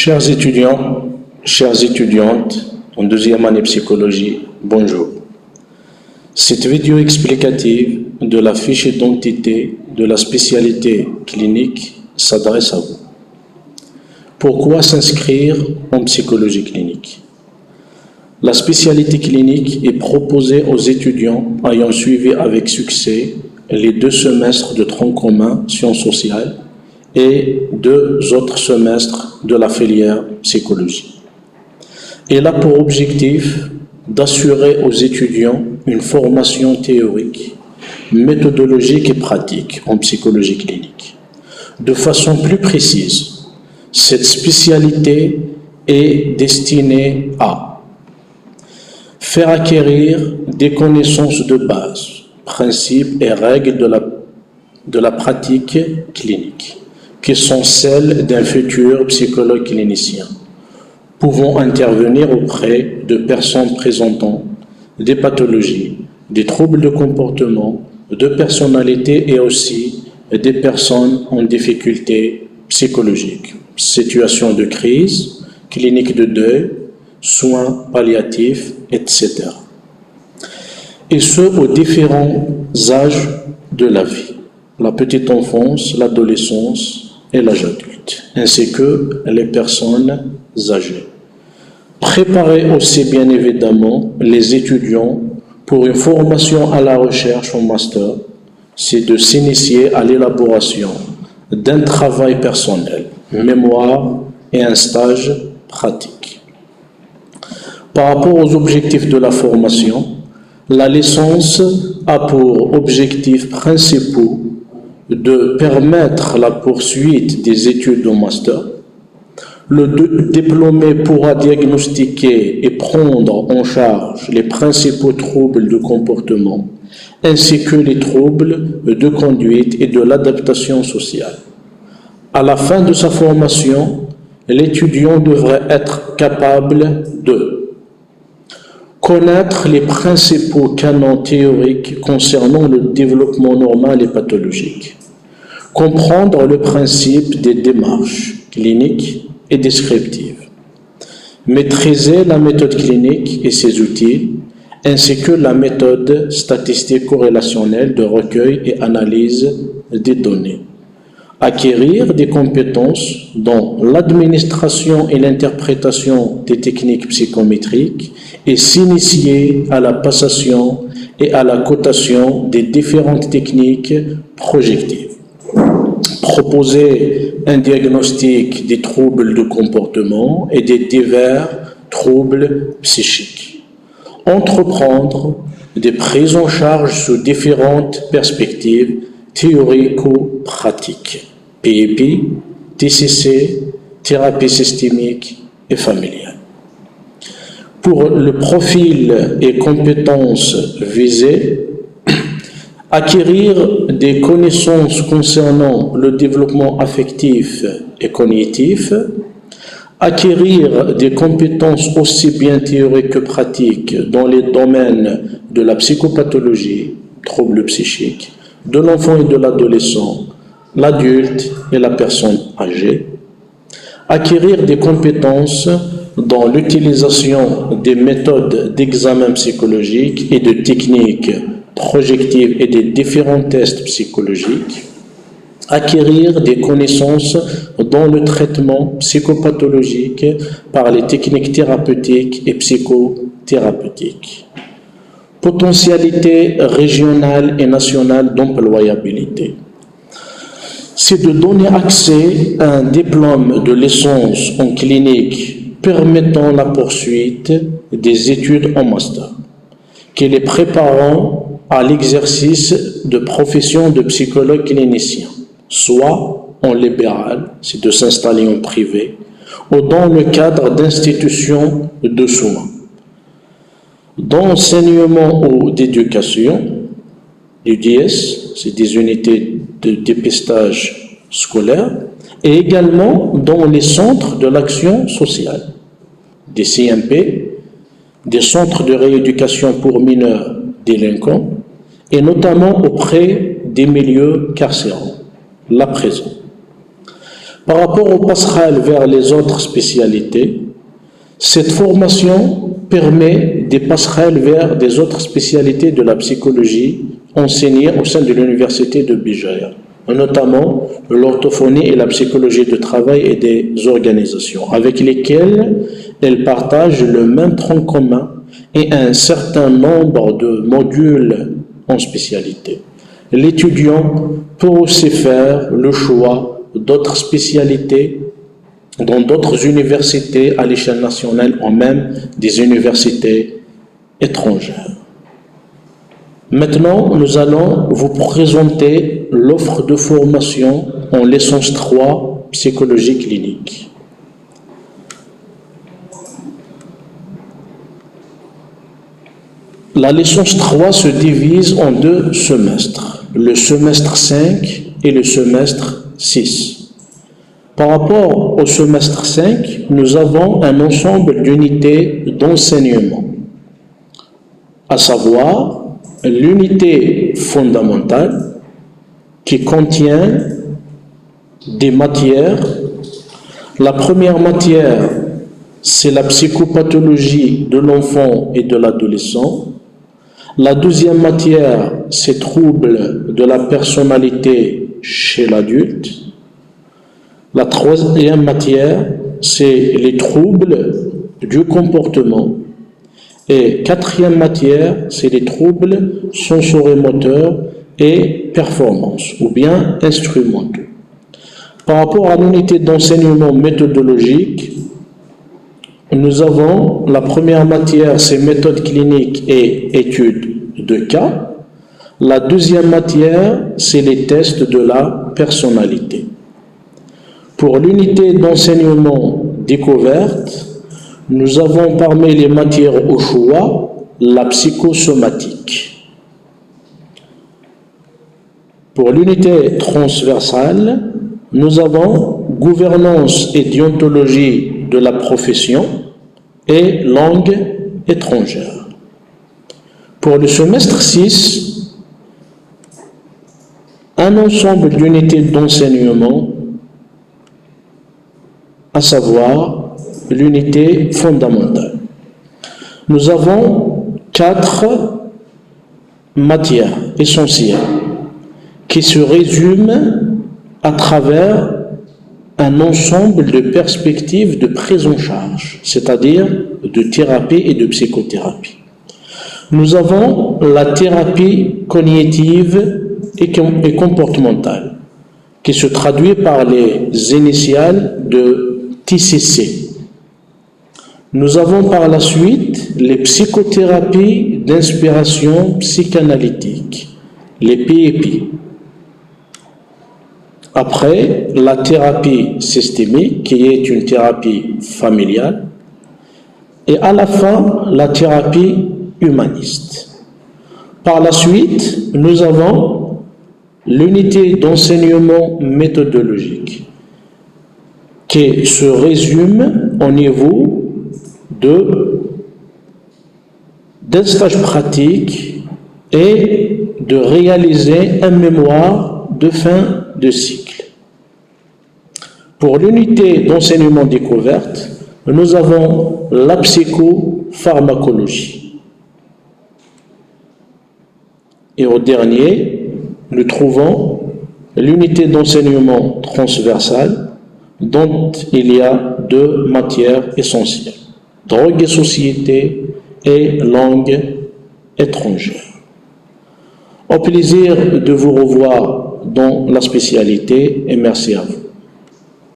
Chers étudiants, chères étudiantes, en deuxième année psychologie, bonjour. Cette vidéo explicative de la fiche d'identité de la spécialité clinique s'adresse à vous. Pourquoi s'inscrire en psychologie clinique? La spécialité clinique est proposée aux étudiants ayant suivi avec succès les 2 semestres de tronc commun sciences sociales et 2 autres semestres de la filière psychologie. Elle a pour objectif d'assurer aux étudiants une formation théorique, méthodologique et pratique en psychologie clinique. De façon plus précise, cette spécialité est destinée à faire acquérir des connaissances de base, principes et règles de la pratique clinique, qui sont celles d'un futur psychologue clinicien, pouvant intervenir auprès de personnes présentant des pathologies, des troubles de comportement, de personnalité et aussi des personnes en difficulté psychologique, situation de crise, clinique de deuil, soins palliatifs, etc. Et ce, aux différents âges de la vie, la petite enfance, l'adolescence et l'âge adulte, ainsi que les personnes âgées. Préparer aussi bien évidemment les étudiants pour une formation à la recherche en master, c'est de s'initier à l'élaboration d'un travail personnel, mémoire et un stage pratique. Par rapport aux objectifs de la formation, la licence a pour objectifs principaux de permettre la poursuite des études au master. Le diplômé pourra diagnostiquer et prendre en charge les principaux troubles de comportement, ainsi que les troubles de conduite et de l'adaptation sociale. À la fin de sa formation, l'étudiant devrait être capable de connaître les principaux canons théoriques concernant le développement normal et pathologique, comprendre le principe des démarches cliniques et descriptives, maîtriser la méthode clinique et ses outils, ainsi que la méthode statistique corrélationnelle de recueil et analyse des données, acquérir des compétences dans l'administration et l'interprétation des techniques psychométriques et s'initier à la passation et à la cotation des différentes techniques projectives. Proposer un diagnostic des troubles de comportement et des divers troubles psychiques. Entreprendre des prises en charge sous différentes perspectives théorico-pratiques, PEP, TCC, thérapie systémique et familiale. Pour le profil et compétences visées, acquérir des connaissances concernant le développement affectif et cognitif, acquérir des compétences aussi bien théoriques que pratiques dans les domaines de la psychopathologie, troubles psychiques, de l'enfant et de l'adolescent, l'adulte et la personne âgée, acquérir des compétences dans l'utilisation des méthodes d'examen psychologique et de techniques projectives et des différents tests psychologiques, acquérir des connaissances dans le traitement psychopathologique par les techniques thérapeutiques et psychothérapeutiques. Potentialité régionale et nationale d'employabilité. C'est de donner accès à un diplôme de licence en clinique permettant la poursuite des études en master, qui les préparant à l'exercice de profession de psychologue clinicien, soit en libéral, c'est de s'installer en privé, ou dans le cadre d'institutions de soins, d'enseignement ou d'éducation, l'UDS, c'est des unités de dépistage scolaire, et également dans les centres de l'action sociale, des CMP, des centres de rééducation pour mineurs délinquants, et notamment auprès des milieux carcéraux, la prison. Par rapport aux passerelles vers les autres spécialités, cette formation permet des passerelles vers des autres spécialités de la psychologie enseignées au sein de l'université de Béjaïa, notamment l'orthophonie et la psychologie de travail et des organisations, avec lesquelles elles partagent le même tronc commun et un certain nombre de modules en spécialité. L'étudiant peut aussi faire le choix d'autres spécialités dans d'autres universités à l'échelle nationale ou même des universités étrangères. Maintenant, nous allons vous présenter l'offre de formation en licence 3, psychologie clinique. La licence 3 se divise en 2 semestres, le semestre 5 et le semestre 6. Par rapport au semestre 5, nous avons un ensemble d'unités d'enseignement, à savoir l'unité fondamentale qui contient des matières. La première matière, c'est la psychopathologie de l'enfant et de l'adolescent. La deuxième matière, c'est troubles de la personnalité chez l'adulte. La troisième matière, c'est les troubles du comportement. Et quatrième matière, c'est les troubles sensoromoteurs et performance, ou bien instrumentaux. Par rapport à l'unité d'enseignement méthodologique, nous avons la première matière, c'est méthode clinique et études de cas. La deuxième matière, c'est les tests de la personnalité. Pour l'unité d'enseignement découverte, nous avons parmi les matières au choix la psychosomatique. Pour l'unité transversale, nous avons gouvernance et déontologie de la profession et langue étrangère. Pour le semestre 6, un ensemble d'unités d'enseignement, à savoir l'unité fondamentale. Nous avons 4 matières essentielles qui se résument à travers un ensemble de perspectives de prise en charge, c'est-à-dire de thérapie et de psychothérapie. Nous avons la thérapie cognitive et comportementale, qui se traduit par les initiales de TCC. Nous avons par la suite les psychothérapies d'inspiration psychanalytique, les PEP. Après, la thérapie systémique, qui est une thérapie familiale. Et à la fin, la thérapie humaniste. Par la suite, nous avons l'unité d'enseignement méthodologique, qui se résume au niveau d'un stage pratique et de réaliser un mémoire de fin de cycle. Pour l'unité d'enseignement découverte, nous avons la psychopharmacologie. Et au dernier, nous trouvons l'unité d'enseignement transversale, dont il y a 2 matières essentielles, drogue et société et langue étrangère. Au plaisir de vous revoir dans la spécialité et merci à vous.